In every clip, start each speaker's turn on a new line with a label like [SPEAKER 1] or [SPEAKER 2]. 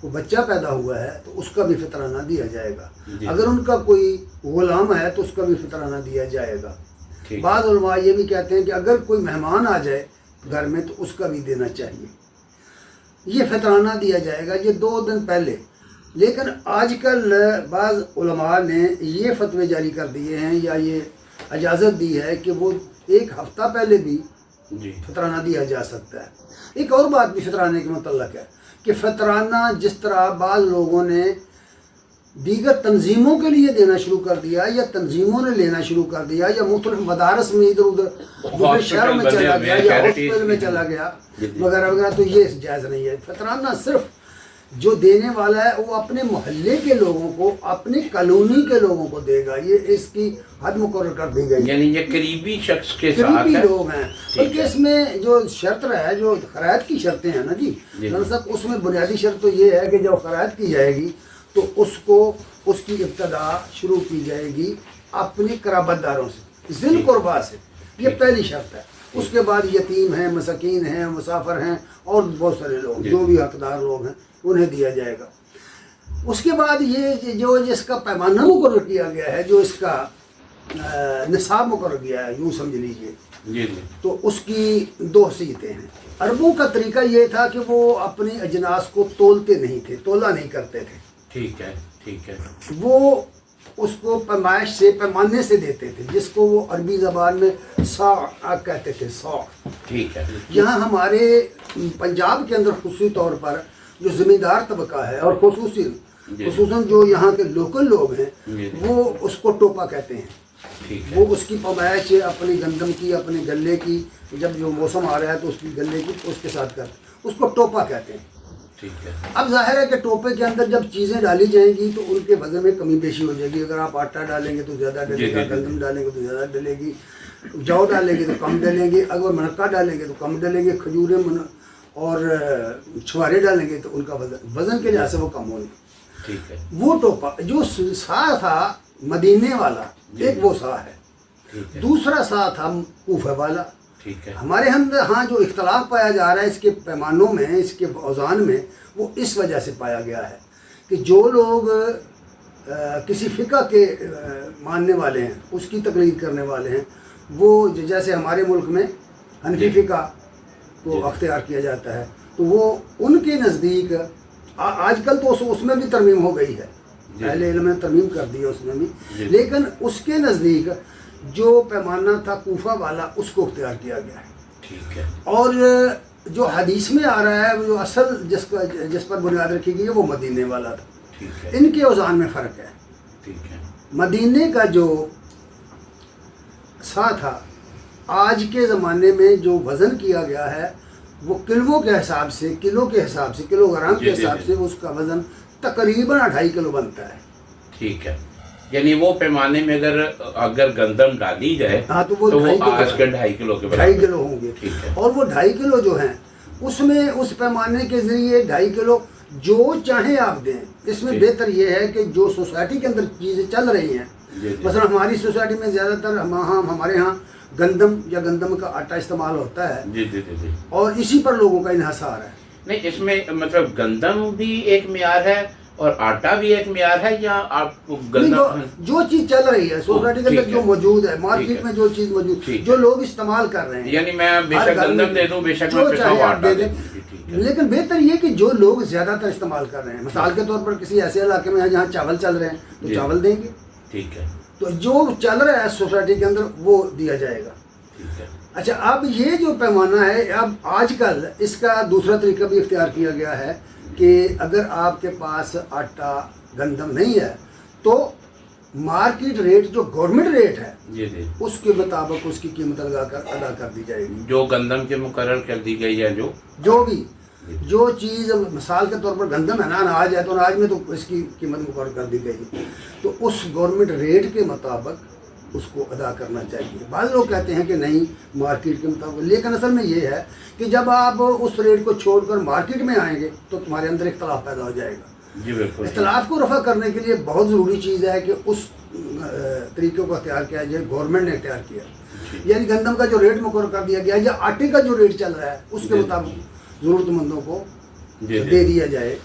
[SPEAKER 1] کوئی بچہ پیدا ہوا ہے تو اس کا بھی فطرانہ دیا جائے گا،
[SPEAKER 2] جی۔
[SPEAKER 1] اگر ان کا کوئی غلام ہے تو اس کا بھی فطرانہ دیا جائے گا۔
[SPEAKER 2] ٹھیک۔
[SPEAKER 1] بعض علماء یہ بھی کہتے ہیں کہ اگر کوئی مہمان آ جائے گھر میں تو اس کا بھی دینا چاہیے، یہ فطرانہ دیا جائے گا، یہ 2 دن پہلے۔ لیکن آج کل بعض علماء نے یہ فتوے جاری کر دیے ہیں یا یہ اجازت دی ہے کہ وہ 1 ہفتہ پہلے بھی
[SPEAKER 2] جی
[SPEAKER 1] فطرانہ دیا جا سکتا ہے۔ ایک اور بات بھی فطرانے کے متعلق ہے کہ فطرانہ جس طرح بعض لوگوں نے دیگر تنظیموں کے لیے دینا شروع کر دیا یا تنظیموں نے لینا شروع کر دیا یا مختلف مدارس میں ادھر ادھر دوسرے شہروں میں چلا گیا یا ہاسپٹل میں چلا گیا وغیرہ وغیرہ، تو یہ جائز نہیں ہے۔ فطرانہ صرف جو دینے والا ہے وہ اپنے محلے کے لوگوں کو، اپنی کالونی کے لوگوں کو دے گا، یہ اس کی حد مقرر کر دی گئی ہے۔
[SPEAKER 2] یعنی یہ قریبی شخص کے ساتھ
[SPEAKER 1] قریبی
[SPEAKER 2] ہے۔
[SPEAKER 1] لوگ ہیں، بلکہ اس میں جو شرط ہے، جو خرائط کی شرطیں ہیں نا جی مولانا صاحب، اس میں بنیادی شرط تو یہ ہے کہ جب خرائط کی جائے گی تو اس کی ابتدا شروع کی جائے گی اپنی قرابت داروں سے، ذی قربا سے، یہ پہلی شرط ہے۔ اس کے بعد یتیم ہیں، مساکین ہیں، مسافر ہیں اور بہت سارے لوگ جو بھی حقدار لوگ ہیں انہیں دیا جائے گا۔ اس کے بعد یہ جو اس کا پیمانہ مقرر کیا گیا ہے، جو اس کا نصاب مقرر کیا ہے، یوں سمجھ لیجئے،
[SPEAKER 2] جی جی
[SPEAKER 1] تو اس کی 2 حیثیتیں ہیں۔ عربوں کا طریقہ یہ تھا کہ وہ اپنی اجناس کو تولتے نہیں تھے، تولا نہیں کرتے تھے،
[SPEAKER 2] ٹھیک ہے ٹھیک ہے۔
[SPEAKER 1] وہ اس کو پیمائش سے، پیمانے سے دیتے تھے، جس کو وہ عربی زبان میں صاع کہتے تھے، صاع۔
[SPEAKER 2] ٹھیک ہے
[SPEAKER 1] یہاں ہمارے پنجاب کے اندر خصوصی طور پر جو زمیندار طبقہ ہے اور خصوصاً جو یہاں کے لوکل لوگ ہیں وہ اس کو ٹوپا کہتے ہیں۔
[SPEAKER 2] ٹھیک ہے
[SPEAKER 1] وہ اس کی پیمائش اپنی گندم کی، اپنے گلے کی، جب جو موسم آ رہا ہے تو اس کی گلے کی اس کے ساتھ کرتے ہیں، اس کو ٹوپا کہتے ہیں۔
[SPEAKER 2] ٹھیک ہے۔
[SPEAKER 1] اب ظاہر ہے کہ ٹوپے کے اندر جب چیزیں ڈالی جائیں گی تو ان کے وزن میں کمی بیشی ہو جائے گی۔ اگر آپ آٹا ڈالیں گے تو زیادہ ڈلے گا، گندم ڈالیں گے تو زیادہ ڈلے گی، جو ڈالیں گے تو کم ڈلیں گے، اگر منقع ڈالیں گے تو کم ڈلیں گے، کھجوریں اور چھوارے ڈالیں گے تو ان کا وزن کے لحاظ سے وہ کم ہوں گے۔
[SPEAKER 2] ٹھیک ہے۔
[SPEAKER 1] وہ ٹوپا جو سا تھا مدینے والا، ایک وہ سا ہے،
[SPEAKER 2] ٹھیک ہے
[SPEAKER 1] دوسرا سا تھا کوفہ والا۔
[SPEAKER 2] ٹھیک ہے۔
[SPEAKER 1] ہمارے ہاں جو اختلاف پایا جا رہا ہے اس کے پیمانوں میں، اس کے اوزان میں، وہ اس وجہ سے پایا گیا ہے کہ جو لوگ کسی فقہ کے ماننے والے ہیں، اس کی تقلید کرنے والے ہیں، وہ جیسے ہمارے ملک میں حنفی فقہ کو اختیار کیا جاتا ہے، تو وہ ان کے نزدیک آج کل تو اس میں بھی ترمیم ہو گئی ہے، اہل علم نے ترمیم کر دی ہے اس میں بھی، لیکن اس کے نزدیک جو پیمانہ تھا کوفہ والا اس کو اختیار کیا گیا ہے۔
[SPEAKER 2] ٹھیک ہے۔
[SPEAKER 1] اور جو حدیث میں آ رہا ہے، جو اصل جس پر بنیاد رکھی گئی ہے، وہ مدینے والا تھا۔
[SPEAKER 2] ٹھیک ہے۔
[SPEAKER 1] ان کے اوزان میں فرق ہے۔
[SPEAKER 2] ٹھیک ہے۔
[SPEAKER 1] مدینے کا جو سا تھا، آج کے زمانے میں جو وزن کیا گیا ہے وہ کلووں کے حساب سے، کلو گرام کے حساب سے اس کا وزن تقریباً 2.5 کلو بنتا ہے۔
[SPEAKER 2] ٹھیک ہے، یعنی وہ پیمانے میں اگر گندم ڈالی جائے
[SPEAKER 1] ہاں تو وہ
[SPEAKER 2] آج کے 2.5 کلو کے
[SPEAKER 1] 2.5 کلو ہوں گے۔
[SPEAKER 2] ٹھیک ہے۔
[SPEAKER 1] اور وہ 2.5 کلو جو ہیں اس میں اس پیمانے کے ذریعے 2.5 کلو جو چاہیں آپ دیں۔ اس میں بہتر یہ ہے کہ جو سوسائٹی کے اندر چیزیں چل رہی ہیں، مثلا ہماری سوسائٹی میں زیادہ تر ہمارے ہاں گندم یا گندم کا آٹا استعمال ہوتا ہے،
[SPEAKER 2] جی جی جی جی،
[SPEAKER 1] اور اسی پر لوگوں کا انحصار ہے۔
[SPEAKER 2] نہیں اس میں مطلب گندم بھی ایک معیار ہے اور آٹا بھی ایک معیار ہے، یا آپ گندم
[SPEAKER 1] جو چیز چل رہی ہے سوسائٹی کے اندر، جو موجود ہے مارکیٹ میں، جو چیز موجود، جو لوگ استعمال کر رہے ہیں،
[SPEAKER 2] یعنی میں بے شک گندم دے دوں، بے شک میں پسا ہوا آٹا دے دوں،
[SPEAKER 1] لیکن بہتر یہ کہ جو لوگ زیادہ تر استعمال کر رہے ہیں، مثال کے طور پر کسی ایسے علاقے میں جہاں چاول چل رہے ہیں تو چاول دیں گے۔
[SPEAKER 2] ٹھیک ہے۔
[SPEAKER 1] تو جو چل رہا ہے سوسائٹی کے اندر وہ دیا جائے گا۔
[SPEAKER 2] ٹھیک ہے۔
[SPEAKER 1] اچھا، اب یہ جو پیمانہ ہے، اب آج کل اس کا دوسرا طریقہ بھی اختیار کیا گیا ہے کہ اگر آپ کے پاس آٹا گندم نہیں ہے تو مارکیٹ ریٹ، جو گورنمنٹ ریٹ ہے،
[SPEAKER 2] جی جی،
[SPEAKER 1] اس کے مطابق اس کی قیمت لگا کر ادا کر دی جائے گی۔
[SPEAKER 2] جو گندم کے مقرر کر دی گئی ہے،
[SPEAKER 1] جو چیز مثال کے طور پر گندم ہے نا، اناج ہے، تو اناج میں تو اس کی قیمت مقرر کر دی گئی، تو اس گورنمنٹ ریٹ کے مطابق اس کو ادا کرنا چاہیے۔ بعض لوگ کہتے ہیں کہ نہیں مارکیٹ کے مطابق، لیکن اصل میں یہ ہے کہ جب آپ اس ریٹ کو چھوڑ کر مارکیٹ میں آئیں گے تو تمہارے اندر اختلاف پیدا ہو جائے گا۔
[SPEAKER 2] جی بالکل۔
[SPEAKER 1] اختلاف کو رفع کرنے کے لیے بہت ضروری چیز ہے کہ اس طریقے کو اختیار کیا جائے، گورنمنٹ نے اختیار کیا، یعنی گندم کا جو ریٹ مقرر کر دیا گیا یا آٹے کا جو ریٹ چل رہا ہے اس کے مطابق ضرورت مندوں کو
[SPEAKER 2] جی جی۔
[SPEAKER 1] دے دیا جائے،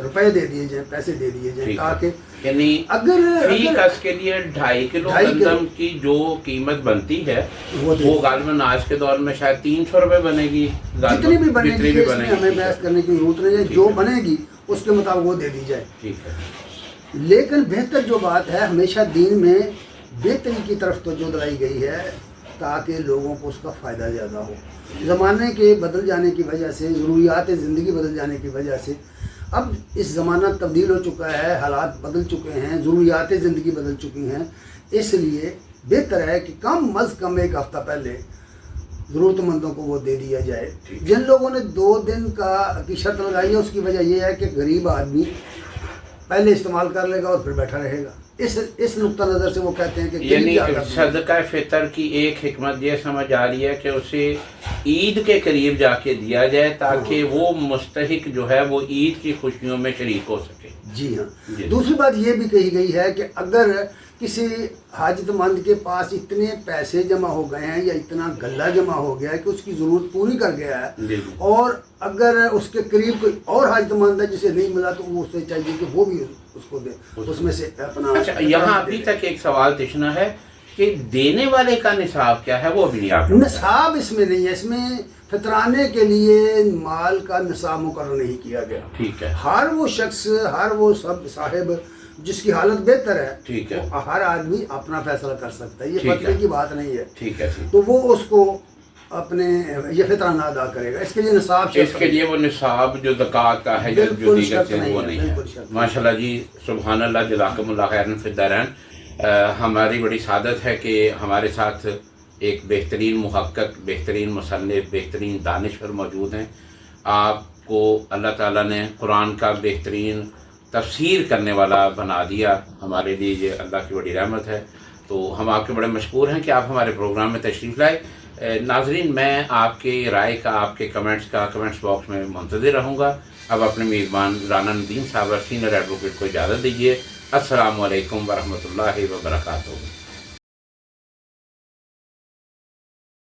[SPEAKER 1] روپے دے دیے جائیں، پیسے دے دیے جائیں،
[SPEAKER 2] ٹھیک ہے۔
[SPEAKER 1] تاکہ
[SPEAKER 2] یعنی
[SPEAKER 1] اگر
[SPEAKER 2] فی کس کے لیے 2.5 کلو
[SPEAKER 1] 2.5 کلو
[SPEAKER 2] گندم کی جو قیمت بنتی ہے
[SPEAKER 1] وہ دے
[SPEAKER 2] وہ
[SPEAKER 1] دیں۔
[SPEAKER 2] غالباً آج کے دور میں شاید 300 روپے بنے گی،
[SPEAKER 1] جتنی بھی بنے
[SPEAKER 2] جتنی
[SPEAKER 1] گی
[SPEAKER 2] بھی
[SPEAKER 1] اس
[SPEAKER 2] بنے
[SPEAKER 1] میں
[SPEAKER 2] گی،
[SPEAKER 1] ہمیں بحث کرنے کی ضرورت نہیں ہے،
[SPEAKER 2] ٹھیک
[SPEAKER 1] جو
[SPEAKER 2] ہے۔
[SPEAKER 1] بنے گی اس کے مطابق وہ دے دی جائے۔
[SPEAKER 2] ٹھیک ہے۔
[SPEAKER 1] لیکن بہتر جو بات ہے، ہمیشہ دین میں بہتری کی طرف توجہ دلائی گئی ہے تاکہ لوگوں کو اس کا فائدہ زیادہ ہو۔ زمانے کے بدل جانے کی وجہ سے، ضروریات زندگی بدل جانے کی وجہ سے اب اس زمانہ تبدیل ہو چکا ہے، حالات بدل چکے ہیں، ضروریات زندگی بدل چکی ہیں، اس لیے بہتر ہے کہ کم از کم 1 ہفتہ پہلے ضرورت مندوں کو وہ دے دیا جائے۔
[SPEAKER 2] ٹھیک ہے۔
[SPEAKER 1] جن لوگوں نے 2 دن کی شرط لگائی ہے، اس کی وجہ یہ ہے کہ غریب آدمی پہلے استعمال کر لے گا اور پھر بیٹھا رہے گا۔ اس نقطہ نظر سے وہ کہتے ہیں کہ
[SPEAKER 2] یعنی
[SPEAKER 1] قریب جا کر
[SPEAKER 2] صدقہ فطر کی ایک حکمت یہ سمجھ آ رہی ہے کہ اسے عید کے قریب جا کے دیا جائے تاکہ وہ مستحق جو ہے وہ عید کی خوشیوں میں شریک ہو سکے۔
[SPEAKER 1] جی ہاں۔
[SPEAKER 2] جی۔
[SPEAKER 1] دوسری بات یہ بھی کہی گئی ہے کہ اگر کسی حاجت مند کے پاس اتنے پیسے جمع ہو گئے ہیں یا اتنا غلہ جمع ہو گیا ہے کہ اس کی ضرورت پوری کر گیا ہے،
[SPEAKER 2] جی۔
[SPEAKER 1] اور اگر اس کے قریب کوئی اور حاجت مند ہے جسے نہیں ملا، تو وہ اسے چاہیے کہ وہ بھی اس کو دے، اس میں سے اپنا۔
[SPEAKER 2] اچھا، یہاں ابھی تک ایک سوال تشنا ہے کہ دینے والے کا نصاب کیا ہے، وہ بھی نہیں آپ نے بتایا۔
[SPEAKER 1] نصاب اس میں نہیں ہے، اس میں فطرانے کے لیے مال کا نصاب مقرر نہیں کیا گیا۔
[SPEAKER 2] ٹھیک ہے۔
[SPEAKER 1] ہر وہ شخص، ہر وہ صاحب جس کی حالت بہتر ہے،
[SPEAKER 2] ٹھیک ہے۔
[SPEAKER 1] وہ ہر آدمی اپنا فیصلہ کر سکتا ہے، یہ
[SPEAKER 2] ٹھیک ہے۔
[SPEAKER 1] فتوے کی بات نہیں ہے۔
[SPEAKER 2] ٹھیک ہے ٹھیک۔
[SPEAKER 1] تو وہ اس کو اپنے یہ فطرانہ ادا کرے گا، اس کے لیے نصاب
[SPEAKER 2] اس کے لیے وہ نصاب جو زکوٰۃ کا ہے یا جو
[SPEAKER 1] بالکل
[SPEAKER 2] دیگر
[SPEAKER 1] شرط
[SPEAKER 2] چیز
[SPEAKER 1] نہیں
[SPEAKER 2] وہ
[SPEAKER 1] ہے،
[SPEAKER 2] نہیں ہے۔
[SPEAKER 1] بالکل شرط نہیں۔
[SPEAKER 2] ماشاء اللہ جی، سبحان اللہ، جزاکم اللہ خیرا فی الدارین۔ ہماری بڑی سعادت ہے کہ ہمارے ساتھ ایک بہترین محقق، بہترین مصنف، بہترین دانشور موجود ہیں۔ آپ کو اللہ تعالیٰ نے قرآن کا بہترین تفسیر کرنے والا بنا دیا، ہمارے لیے یہ اللہ کی بڑی رحمت ہے۔ تو ہم آپ کے بڑے مشکور ہیں کہ آپ ہمارے پروگرام میں تشریف لائے۔ ناظرین، میں آپ کے رائے کا، آپ کے کمنٹس کا کمنٹس باکس میں منتظر رہوں گا۔ اب اپنے میزبان رانا ندیم صاحب، سینئر ایڈوکیٹ کو اجازت دیجیے۔ السلام علیکم ورحمۃ اللہ وبرکاتہ۔